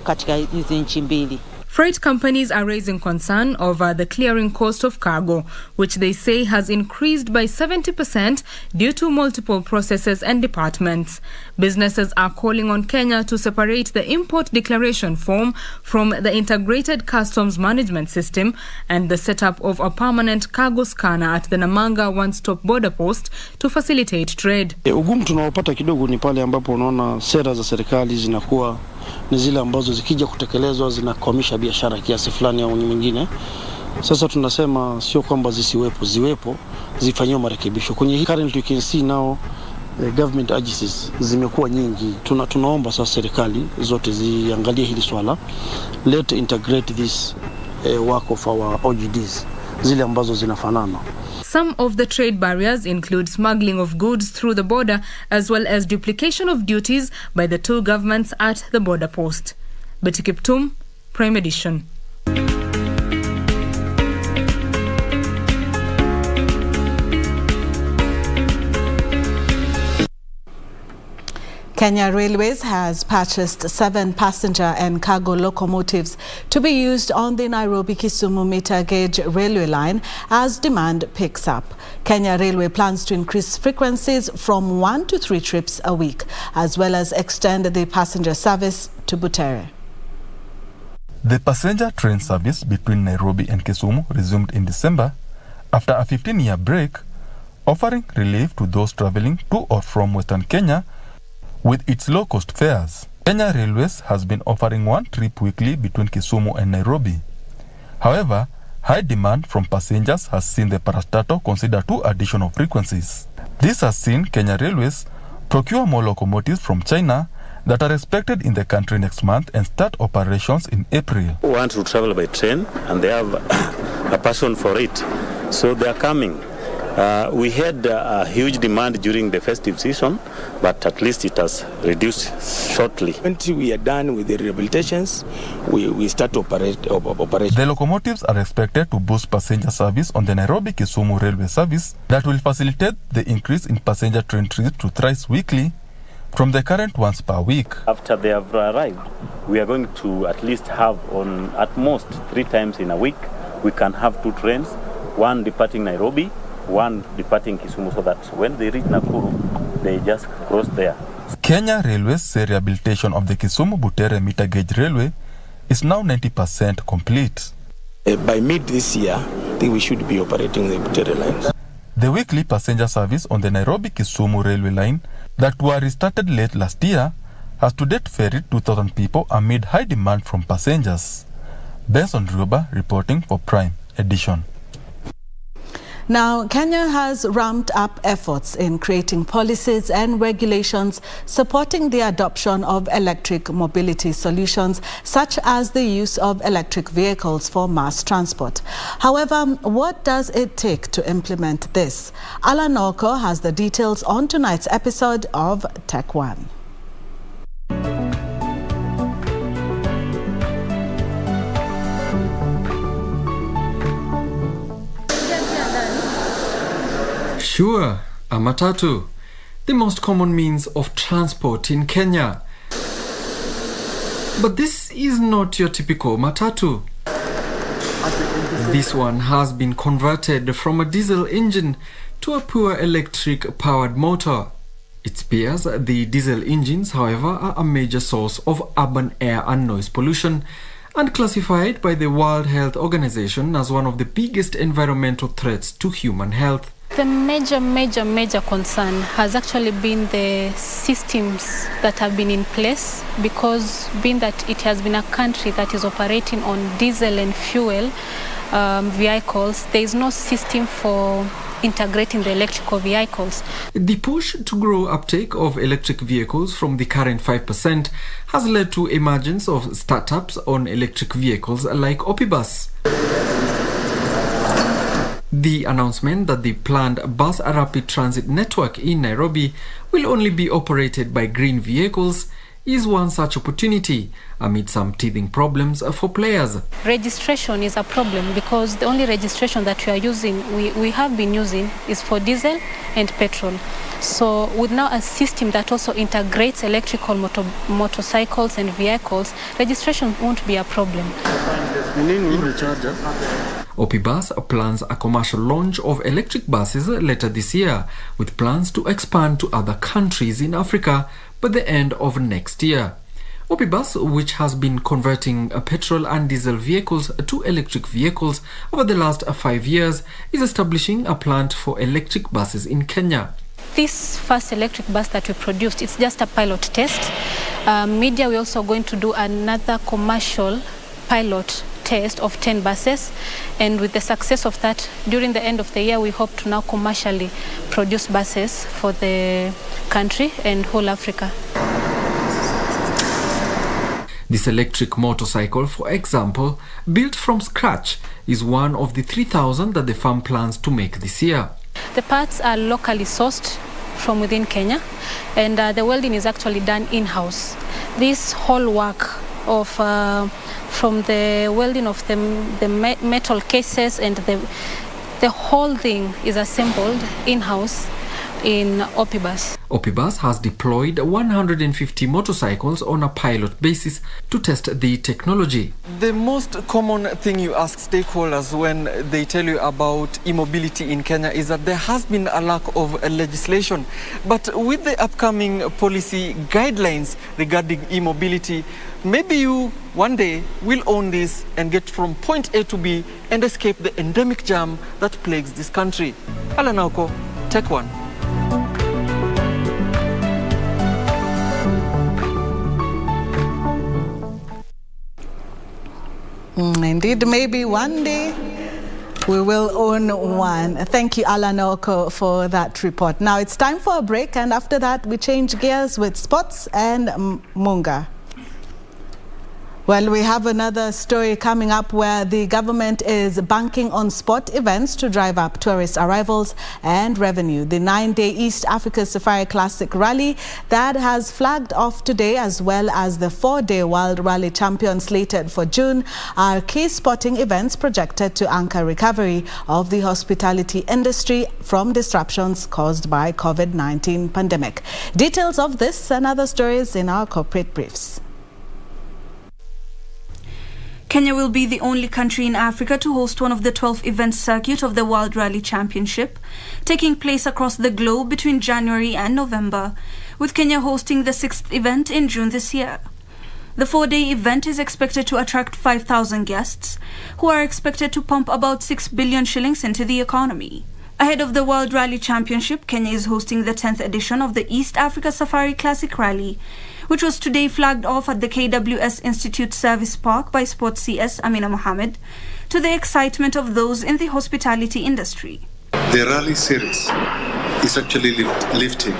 katika hizi nchi mbili. Freight companies are raising concern over the clearing cost of cargo, which they say has increased by 70% due to multiple processes and departments. Businesses are calling on Kenya to separate the import declaration form from the integrated customs management system and the setup of a permanent cargo scanner at the Namanga one-stop border post to facilitate trade. Ugumu tunaopata kidogo ni pale ambapo unaona sera za serikali zinakuwa ni zile ambazo zikija kutekelezwa zinakwamisha biashara kiasi fulani au nyingine. Sasa tunasema sio kwamba ziwepo, zifanywe marekebisho. Kwenye hii currently you can see now government agencies zimekuwa nyingi. Tunaomba sasa serikali zote ziangalie hili swala. Let integrate this work of our OGDs zile ambazo zinafanana. Some of the trade barriers include smuggling of goods through the border as well as duplication of duties by the two governments at the border post. Betty Kiptum, Prime Edition. Kenya Railways has purchased 7 passenger and cargo locomotives to be used on the Nairobi-Kisumu meter gauge railway line as demand picks up. Kenya Railway plans to increase frequencies from 1 to 3 trips a week, as well as extend the passenger service to Butere. The passenger train service between Nairobi and Kisumu resumed in December after a 15-year break, offering relief to those traveling to or from Western Kenya with its low-cost fares. Kenya Railways has been offering 1 trip weekly between Kisumu and Nairobi. However, high demand from passengers has seen the parastatal consider 2 additional frequencies. This has seen Kenya Railways procure more locomotives from China that are expected in the country next month and start operations in April. Want to travel by train and they have a passion for it, so they are coming. We had a huge demand during the festive season, but at least it has reduced shortly. Until we are done with the rehabilitations, we start operation. The locomotives are expected to boost passenger service on the Nairobi-Kisumu railway service that will facilitate the increase in passenger train trips to thrice weekly from the current once per week. After they have arrived, we are going to at least have on at most 3 times in a week, we can have 2 trains, 1 departing Nairobi, 1 departing Kisumu, so that when they reach Nakuru, they just cross there. Kenya Railways say rehabilitation of the Kisumu-Butere meter gauge railway is now 90% complete. By mid this year, I think we should be operating the Butere lines. The weekly passenger service on the Nairobi-Kisumu railway line that were restarted late last year has to date ferried 2,000 people amid high demand from passengers. Benson Ruba reporting for Prime Edition. Now, Kenya has ramped up efforts in creating policies and regulations supporting the adoption of electric mobility solutions, such as the use of electric vehicles for mass transport. However, what does it take to implement this? Alan Oko has the details on tonight's episode of Tech One. Sure, a matatu, the most common means of transport in Kenya. But this is not your typical matatu. This one has been converted from a diesel engine to a pure electric powered motor. It spares the diesel engines, however, are a major source of urban air and noise pollution and classified by the World Health Organization as one of the biggest environmental threats to human health. The major concern has actually been the systems that have been in place, because being that it has been a country that is operating on diesel and fuel vehicles, there is no system for integrating the electrical vehicles. The push to grow uptake of electric vehicles from the current 5% has led to emergence of startups on electric vehicles like Opibus. The announcement that the planned bus rapid transit network in Nairobi will only be operated by green vehicles is one such opportunity amid some teething problems for players. Registration is a problem because the only registration that we have been using is for diesel and petrol. So with now a system that also integrates electrical motorcycles and vehicles, registration won't be a problem. Opibus plans a commercial launch of electric buses later this year, with plans to expand to other countries in Africa by the end of next year. Opibus, which has been converting petrol and diesel vehicles to electric vehicles over the last 5 years, is establishing a plant for electric buses in Kenya. This first electric bus that we produced, it's just a pilot test. We're also going to do another commercial pilot test of 10 buses, and with the success of that, during the end of the year, we hope to now commercially produce buses for the country and whole Africa. This electric motorcycle, for example, built from scratch, is one of the 3,000 that the firm plans to make this year. The parts are locally sourced from within Kenya, and the welding is actually done in-house. This whole work of from the welding of the metal cases and the whole thing is assembled in-house in Opibus. Opibus has deployed 150 motorcycles on a pilot basis to test the technology. The most common thing you ask stakeholders when they tell you about e-mobility in Kenya is that there has been a lack of legislation. But with the upcoming policy guidelines regarding e-mobility, maybe you one day will own this and get from point A to B and escape the endemic jam that plagues this country. Alanauko, take one. Indeed, maybe one day we will own one. Thank you, Alanoko, for that report. Now it's time for a break, and after that we change gears with sports and Munga. Well, we have another story coming up where the government is banking on sport events to drive up tourist arrivals and revenue. The 9-day East Africa Safari Classic Rally that has flagged off today, as well as the 4-day World Rally Champion slated for June, are key sporting events projected to anchor recovery of the hospitality industry from disruptions caused by COVID-19 pandemic. Details of this and other stories in our corporate briefs. Kenya will be the only country in Africa to host one of the 12 event circuit of the World Rally Championship, taking place across the globe between January and November, with Kenya hosting the 6th event in June this year. The 4-day event is expected to attract 5,000 guests, who are expected to pump about 6 billion shillings into the economy. Ahead of the World Rally Championship, Kenya is hosting the 10th edition of the East Africa Safari Classic Rally, which was today flagged off at the KWS Institute Service Park by Sports CS Amina Mohammed, to the excitement of those in the hospitality industry. The rally series is actually lifting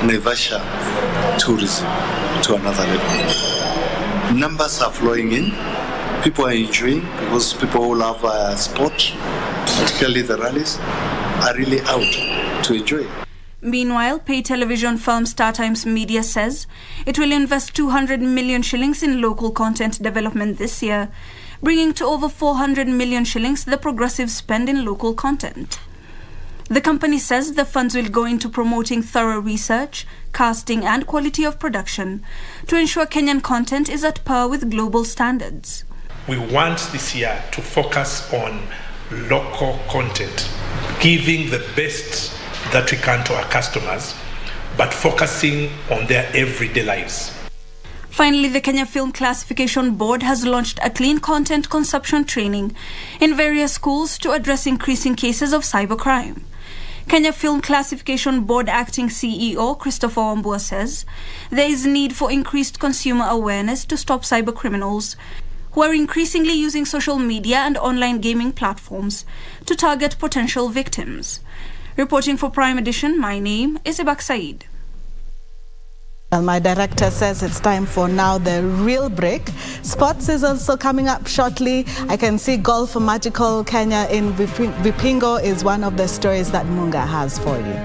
Naivasha tourism to another level. Numbers are flowing in, people are enjoying, because people who love sport, particularly the rallies, are really out to enjoy. Meanwhile, pay television firm StarTimes Media says it will invest 200 million shillings in local content development this year, bringing to over 400 million shillings the progressive spend in local content. The company says the funds will go into promoting thorough research, casting and quality of production to ensure Kenyan content is at par with global standards. We want this year to focus on local content, giving the best that we can to our customers, but focusing on their everyday lives. Finally, the Kenya Film Classification Board has launched a clean content consumption training in various schools to address increasing cases of cybercrime. Kenya Film Classification Board Acting CEO Christopher Wambua says there is need for increased consumer awareness to stop cybercriminals who are increasingly using social media and online gaming platforms to target potential victims. Reporting for Prime Edition, my name is Ibak Said. Well, my director says it's time for now the real break. Sports is also coming up shortly. I can see Golf Magical Kenya in Vipingo is one of the stories that Munga has for you.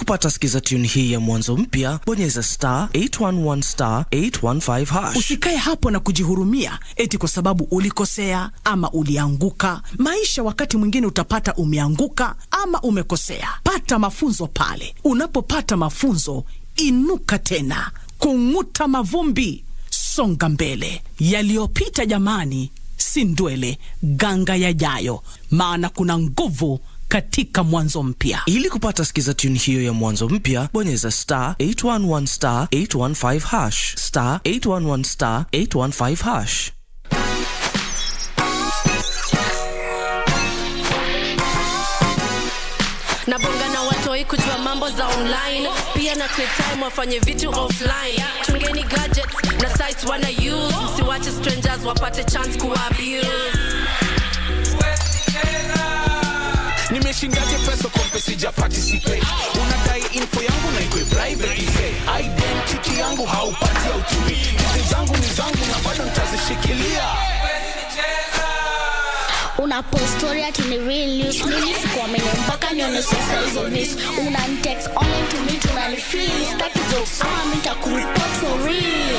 kupata sikiza tune hii ya mwanzo mpya, bonyeza *811*815#. Usikae hapo na kujihurumia eti kwa sababu ulikosea ama ulianguka. Maisha wakati mwingine utapata umeanguka ama umekosea. Pata mafunzo pale. Unapopata mafunzo, inuka tena, kung'uta mavumbi, songa mbele. Yaliyopita jamani, si ndwele, ganga yajayo, maana kuna nguvu katika mwanzo mpya. Ili kupata sikiza tune hiyo ya mwanzo mpya, bonyeza *811*815#, *811*815#. Na bonga na watoi kujua mambo za online, pia na create time wafanye vitu offline. Tungeni gadgets na sites wana use, msiwache strangers wapate chance kuabuse. Nimeshindaje pesa kompe sija participate. Unadai info yangu na ikwe private say. Identity yangu haupati utumi. Hizi zangu ni zangu na bado nitazishikilia. Una post story ati ni real news. Mimi sikuamini mpaka nione sasa hizo views. Una text online to me tunanifeel. Staki jokes ama mimi nitakureport for real.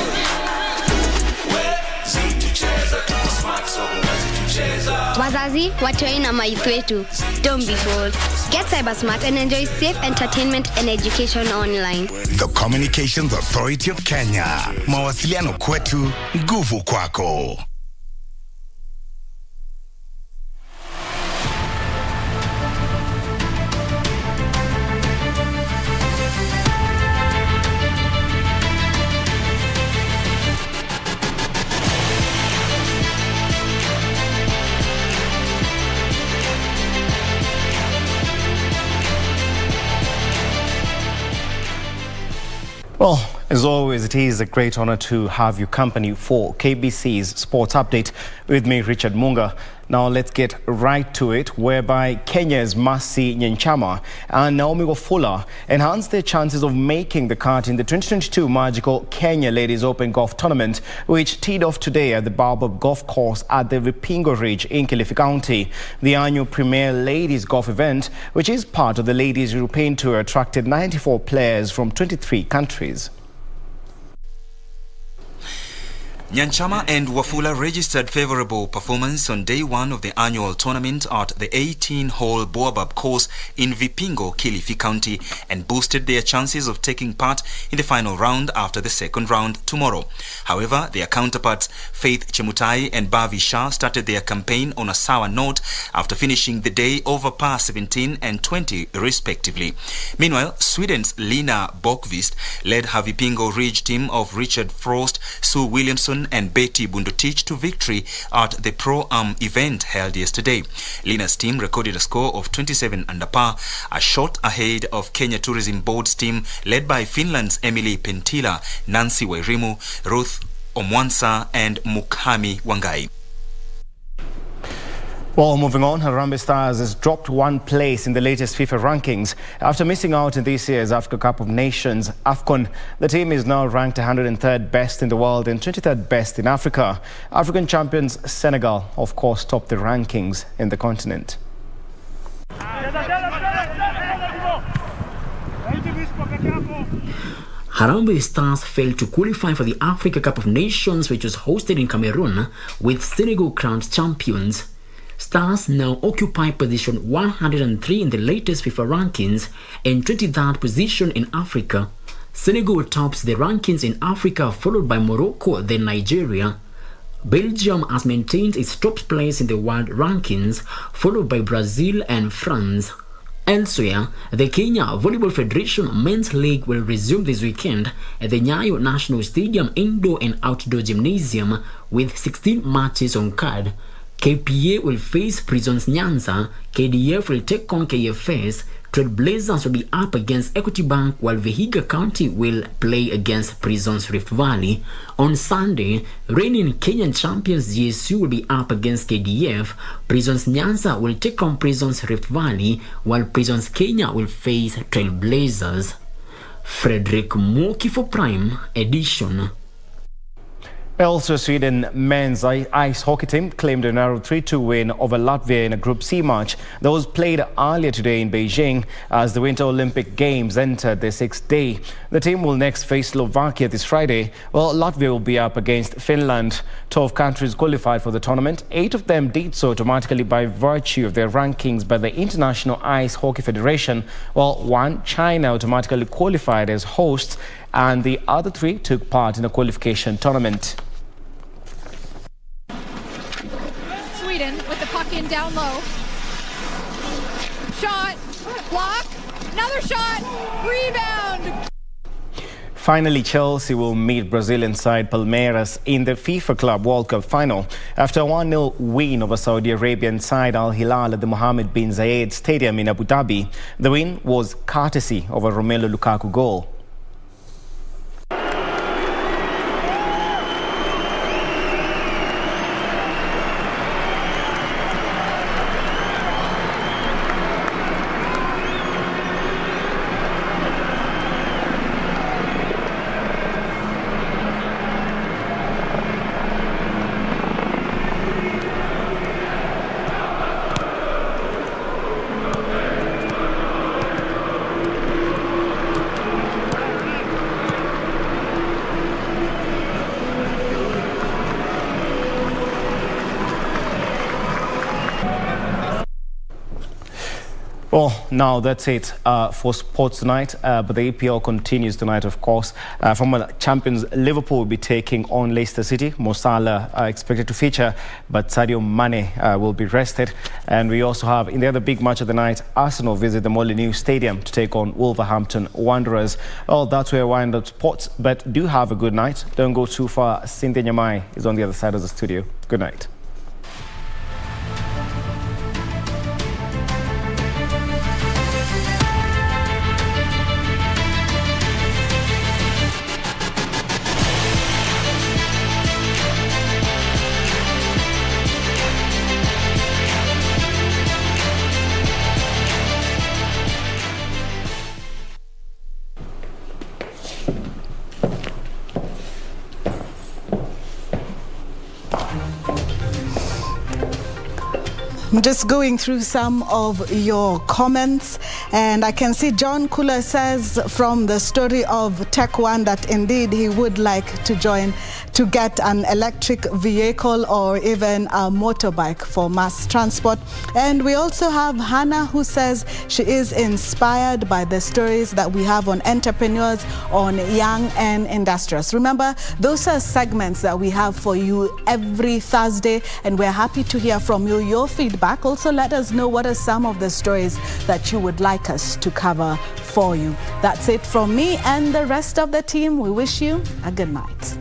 Wazazi, watoi na maithu wetu, don't be bold. Get cyber smart and enjoy safe entertainment and education online. The Communications Authority of Kenya. Mawasiliano kwetu, nguvu kwako. Well, as always, it is a great honor to have you company for KBC's Sports Update with me, Richard Munga. Now let's get right to it, whereby Kenya's Mercy Nyamai and Naomi Wafula enhanced their chances of making the cut in the 2022 Magical Kenya Ladies Open Golf Tournament, which teed off today at the Baobab Golf Course at the Vipingo Ridge in Kilifi County. The annual premier ladies golf event, which is part of the Ladies European Tour, attracted 94 players from 23 countries. Nyamai and Wafula registered favorable performance on day one of the annual tournament at the 18-hole Baobab course in Vipingo, Kilifi County, and boosted their chances of taking part in the final round after the second round tomorrow. However, their counterparts Faith Chemutai and Bavi Shah started their campaign on a sour note after finishing the day over par 17 and 20 respectively. Meanwhile, Sweden's Lina Bokvist led her Vipingo Ridge team of Richard Frost, Sue Williamson and Betty Bundotich to victory at the Pro-Am event held yesterday. Lina's team recorded a score of 27 under par, a shot ahead of Kenya Tourism Board's team led by Finland's Emily Pentila, Nancy Wairimu, Ruth Omwansa and Mukami Wangai. Well, moving on, Harambee Stars has dropped one place in the latest FIFA rankings. After missing out in this year's Africa Cup of Nations, AFCON, the team is now ranked 103rd best in the world and 23rd best in Africa. African champions Senegal, of course, topped the rankings in the continent. Harambee Stars failed to qualify for the Africa Cup of Nations, which was hosted in Cameroon, with Senegal crowned champions. Stars now occupy position 103 in the latest FIFA rankings and 23rd position in Africa. Senegal tops the rankings in Africa, followed by Morocco, then Nigeria. Belgium has maintained its top place in the world rankings, followed by Brazil and France. Elsewhere, the Kenya Volleyball Federation Men's League will resume this weekend at the Nyayo National Stadium Indoor and Outdoor Gymnasium with 16 matches on card. KPA will face Prisons Nyanza, KDF will take on KFS, Trailblazers will be up against Equity Bank, while Vihiga County will play against Prisons Rift Valley. On Sunday, reigning Kenyan champions GSU will be up against KDF, Prisons Nyanza will take on Prisons Rift Valley, while Prisons Kenya will face Trailblazers. Frederick Moki for Prime Edition. Also, Sweden men's ice hockey team claimed a narrow 3-2 win over Latvia in a Group C match that was played earlier today in Beijing as the Winter Olympic Games entered their 6th day. The team will next face Slovakia this Friday, while Latvia will be up against Finland. 12 countries qualified for the tournament. 8 of them did so automatically by virtue of their rankings by the International Ice Hockey Federation, while 1, China, automatically qualified as hosts, and the other 3 took part in a qualification tournament. Sweden with the puck in down low. Shot, block, another shot, rebound. Finally, Chelsea will meet Brazilian side Palmeiras in the FIFA Club World Cup final. After a 1-0 win over Saudi Arabian side Al Hilal at the Mohammed bin Zayed Stadium in Abu Dhabi, the win was courtesy of a Romelu Lukaku goal. Well, now that's it for sports tonight, but the EPL continues tonight, of course. Former champions Liverpool will be taking on Leicester City. Mo Salah expected to feature, but Sadio Mane will be rested. And we also have, in the other big match of the night, Arsenal visit the Molineux Stadium to take on Wolverhampton Wanderers. Well, that's where I wind up sports, but do have a good night. Don't go too far. Cynthia Nyamai is on the other side of the studio. Good night. I'm just going through some of your comments, and I can see John Kula says from the story of Tech One that indeed he would like to join to get an electric vehicle or even a motorbike for mass transport. And we also have Hannah who says she is inspired by the stories that we have on entrepreneurs, on young and industrious. Remember, those are segments that we have for you every Thursday, and we're happy to hear from you, your feedback. Also, let us know what are some of the stories that you would like us to cover for you. That's it from me and the rest of the team. We wish you a good night.